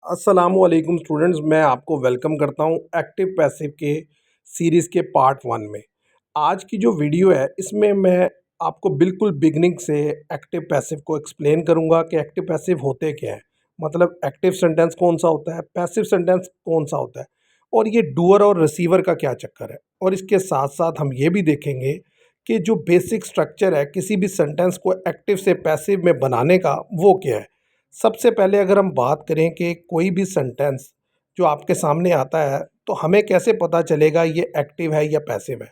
अस्सलामुअलैकुम स्टूडेंट्स, मैं आपको वेलकम करता हूं एक्टिव पैसिव के सीरीज़ के पार्ट 1 में। आज की जो वीडियो है इसमें मैं आपको बिल्कुल बिगिनिंग से एक्टिव पैसिव को एक्सप्लेन करूंगा कि एक्टिव पैसिव होते क्या हैं। मतलब एक्टिव सेंटेंस कौन सा होता है, पैसिव सेंटेंस कौन सा होता है और ये डूअर और रिसीवर का क्या चक्कर है। और इसके साथ साथ हम ये भी देखेंगे कि जो बेसिक स्ट्रक्चर है किसी भी सेंटेंस को एक्टिव से पैसिव में बनाने का, वो क्या है। सबसे पहले अगर हम बात करें कि कोई भी सेंटेंस जो आपके सामने आता है तो हमें कैसे पता चलेगा ये एक्टिव है या पैसिव है।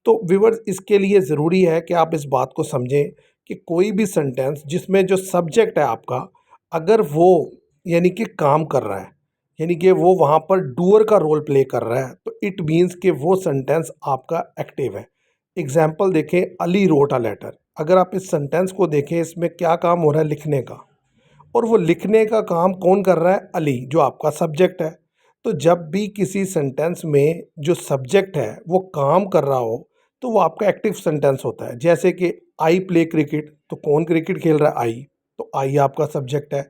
तो व्यूअर्स, इसके लिए ज़रूरी है कि आप इस बात को समझें कि कोई भी सेंटेंस जिसमें जो सब्जेक्ट है आपका, अगर वो यानी कि काम कर रहा है, यानी कि वो वहाँ पर डूअर का रोल प्ले कर रहा है, तो इट मीन्स कि वो सेंटेंस आपका एक्टिव है। एग्जाम्पल देखें, अली रोट अ लेटर। अगर आप इस सेंटेंस को देखें, इसमें क्या काम हो रहा है, लिखने का। और वो लिखने का काम कौन कर रहा है, अली, जो आपका सब्जेक्ट है। तो जब भी किसी सेंटेंस में जो सब्जेक्ट है वो काम कर रहा हो तो वो आपका एक्टिव सेंटेंस होता है। जैसे कि आई प्ले क्रिकेट, तो कौन क्रिकेट खेल रहा है, आई, तो आई आपका सब्जेक्ट है।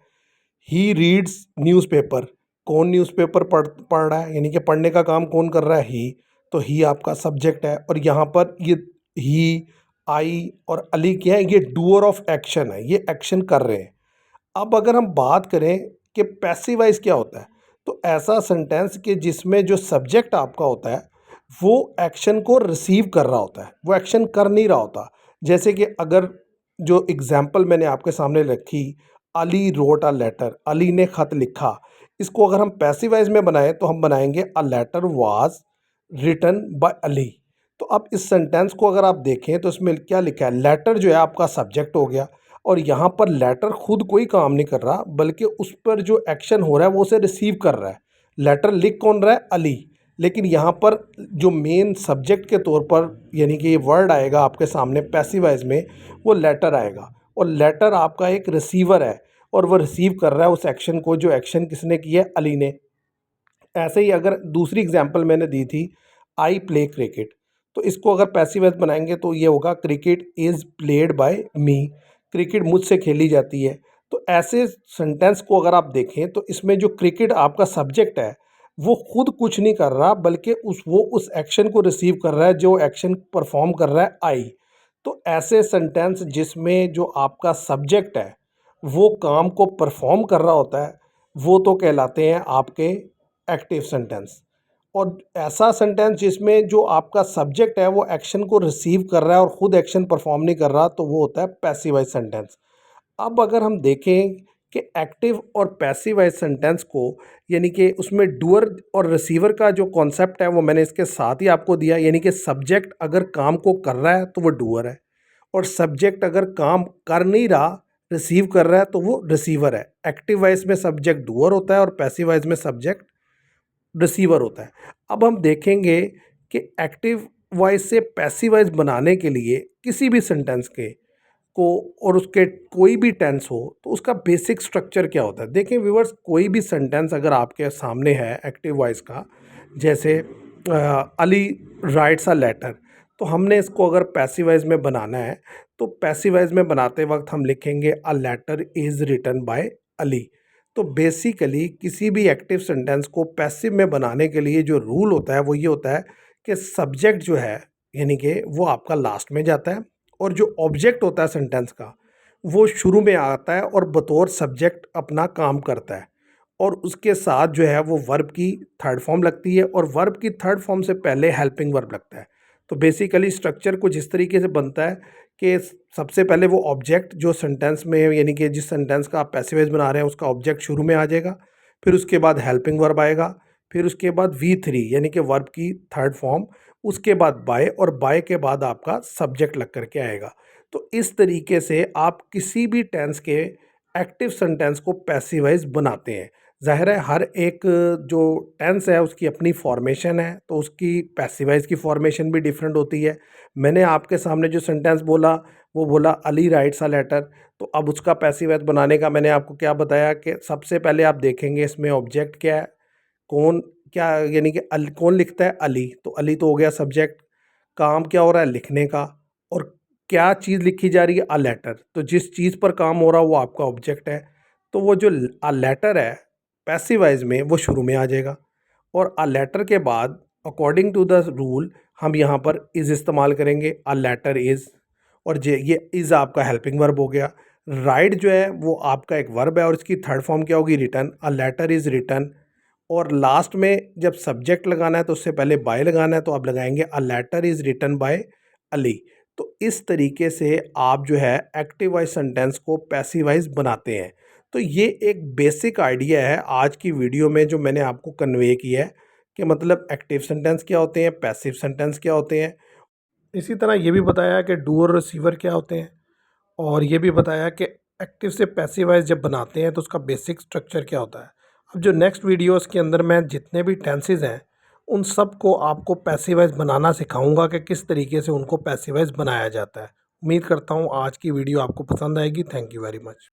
ही रीड्स न्यूज़पेपर, कौन न्यूज़पेपर पढ़ रहा है, यानी कि पढ़ने का काम कौन कर रहा है, ही, तो ही आपका सब्जेक्ट है। और यहाँ पर ये ही, आई और अली क्या है, ये डूअर ऑफ एक्शन है, ये एक्शन कर रहे हैं। अब अगर हम बात करें कि पैसिवाइज क्या होता है, तो ऐसा सेंटेंस कि जिसमें जो सब्जेक्ट आपका होता है वो एक्शन को रिसीव कर रहा होता है, वो एक्शन कर नहीं रहा होता। जैसे कि अगर जो एग्जाम्पल मैंने आपके सामने रखी, Ali wrote a letter, Ali ने खत लिखा, इसको अगर हम पैसिवाइज में बनाएं तो हम बनाएंगे a letter was written by Ali. तो अब इस सेंटेंस को अगर आप देखें तो इसमें क्या लिखा है, लेटर जो है आपका सब्जेक्ट हो गया और यहाँ पर लेटर खुद कोई काम नहीं कर रहा, बल्कि उस पर जो एक्शन हो रहा है वो उसे रिसीव कर रहा है। लेटर लिख कौन रहा है, अली। लेकिन यहाँ पर जो मेन सब्जेक्ट के तौर पर यानी कि ये वर्ड आएगा आपके सामने पैसिवाइज में, वो लेटर आएगा। और लेटर आपका एक रिसीवर है और वो रिसीव कर रहा है उस एक्शन को, जो एक्शन किसने की है, अली ने। ऐसे ही अगर दूसरी एग्जांपल मैंने दी थी, आई प्ले क्रिकेट, तो इसको अगर पैसिव वॉइस बनाएंगे तो ये होगा cricket is played by me, cricket मुझसे खेली जाती है। तो ऐसे सेंटेंस को अगर आप देखें तो इसमें जो क्रिकेट आपका सब्जेक्ट है वो खुद कुछ नहीं कर रहा, बल्कि उस एक्शन को रिसीव कर रहा है, जो एक्शन परफॉर्म कर रहा है, आई। तो ऐसे सेंटेंस जिसमें जो आपका सब्जेक्ट है वो काम को परफॉर्म कर रहा होता है, वो तो कहलाते हैं आपके एक्टिव सेंटेंस। और ऐसा सेंटेंस जिसमें जो आपका सब्जेक्ट है वो एक्शन को रिसीव कर रहा है और ख़ुद एक्शन परफॉर्म नहीं कर रहा, तो वो होता है पैसिवाइज सेंटेंस। अब अगर हम देखें कि एक्टिव और पैसिवाइज सेंटेंस को, यानी कि उसमें डूअर और रिसीवर का जो कॉन्सेप्ट है वो मैंने इसके साथ ही आपको दिया। यानी कि सब्जेक्ट अगर काम को कर रहा है तो वो डूअर है, और सब्जेक्ट अगर काम कर नहीं रहा, रिसीव कर रहा है, तो वो रिसीवर है। एक्टिव वॉइस में सब्जेक्ट डूअर होता है और पैसिव वॉइस में सब्जेक्ट रिसीवर होता है। अब हम देखेंगे कि एक्टिव वॉइस से पैसिव वॉइस बनाने के लिए किसी भी सेंटेंस के को, और उसके कोई भी टेंस हो, तो उसका बेसिक स्ट्रक्चर क्या होता है। देखें व्यूअर्स, कोई भी सेंटेंस अगर आपके सामने है एक्टिव वॉइस का, जैसे अली राइट्स अ लेटर, तो हमने इसको अगर पैसिव वॉइस में बनाना है तो पैसिव वॉइस में बनाते वक्त हम लिखेंगे a letter is written by Ali. तो बेसिकली किसी भी एक्टिव सेंटेंस को पैसिव में बनाने के लिए जो रूल होता है वो ये होता है कि सब्जेक्ट जो है, यानी कि वो आपका लास्ट में जाता है, और जो ऑब्जेक्ट होता है सेंटेंस का वो शुरू में आता है और बतौर सब्जेक्ट अपना काम करता है। और उसके साथ जो है वो वर्ब की थर्ड फॉर्म लगती है, और वर्ब की थर्ड फॉर्म से पहले हेल्पिंग वर्ब लगता है। तो बेसिकली स्ट्रक्चर कुछ इस तरीके से बनता है कि सबसे पहले वो ऑब्जेक्ट जो सेंटेंस में, यानी कि जिस सेंटेंस का आप पैसिव वॉइस बना रहे हैं उसका ऑब्जेक्ट शुरू में आ जाएगा, फिर उसके बाद हेल्पिंग वर्ब आएगा, फिर उसके बाद V3 यानी कि वर्ब की थर्ड फॉर्म, उसके बाद बाय, और बाय के बाद आपका सब्जेक्ट लग करके आएगा। तो इस तरीके से आप किसी भी टेंस के एक्टिव सेंटेंस को पैसिवाइज बनाते हैं। ज़ाहिर है हर एक जो टेंस है उसकी अपनी फॉर्मेशन है, तो उसकी पैसिवाइज की फॉर्मेशन भी डिफरेंट होती है। मैंने आपके सामने जो सेंटेंस बोला वो बोला अली राइट्स अ लेटर, तो अब उसका पैसिवाइज बनाने का मैंने आपको क्या बताया कि सबसे पहले आप देखेंगे इसमें ऑब्जेक्ट क्या है, कौन क्या, यानी कि कौन लिखता है, अली, तो अली तो हो गया सब्जेक्ट। काम क्या हो रहा है, लिखने का, और क्या चीज़ लिखी जा रही है, अ लेटर, तो जिस चीज़ पर काम हो रहा है वो आपका ऑब्जेक्ट है। तो वो जो अ लेटर है पैसिवाइज में वो शुरू में आ जाएगा। और अ लेटर के बाद अकॉर्डिंग टू द रूल हम यहाँ पर इज़ इस्तेमाल करेंगे, अ लेटर इज़। और ये इज़ आपका हेल्पिंग वर्ब हो गया। राइट जो है वो आपका एक वर्ब है और इसकी थर्ड फॉर्म क्या होगी, written. A letter is written. और लास्ट में जब सब्जेक्ट लगाना है तो उससे पहले बाय लगाना है, तो आप लगाएंगे a letter is written by Ali. तो इस तरीके से आप जो है एक्टिव वॉइस सेंटेंस को पैसिवाइज बनाते हैं। तो ये एक बेसिक आइडिया है आज की वीडियो में जो मैंने आपको कन्वे किया है कि मतलब एक्टिव सेंटेंस क्या होते हैं, पैसिव सेंटेंस क्या होते हैं। इसी तरह ये भी बताया कि डू और रिसीवर क्या होते हैं, और ये भी बताया कि एक्टिव से पैसिवाइज जब बनाते हैं तो उसका बेसिक स्ट्रक्चर क्या होता है। अब जो नेक्स्ट वीडियोस के अंदर मैं जितने भी टेंसेज हैं उन सब को आपको पैसिवाइज बनाना सिखाऊंगा कि किस तरीके से उनको पैसिवाइज बनाया जाता है। उम्मीद करता हूँ आज की वीडियो आपको पसंद आएगी। Thank you very much.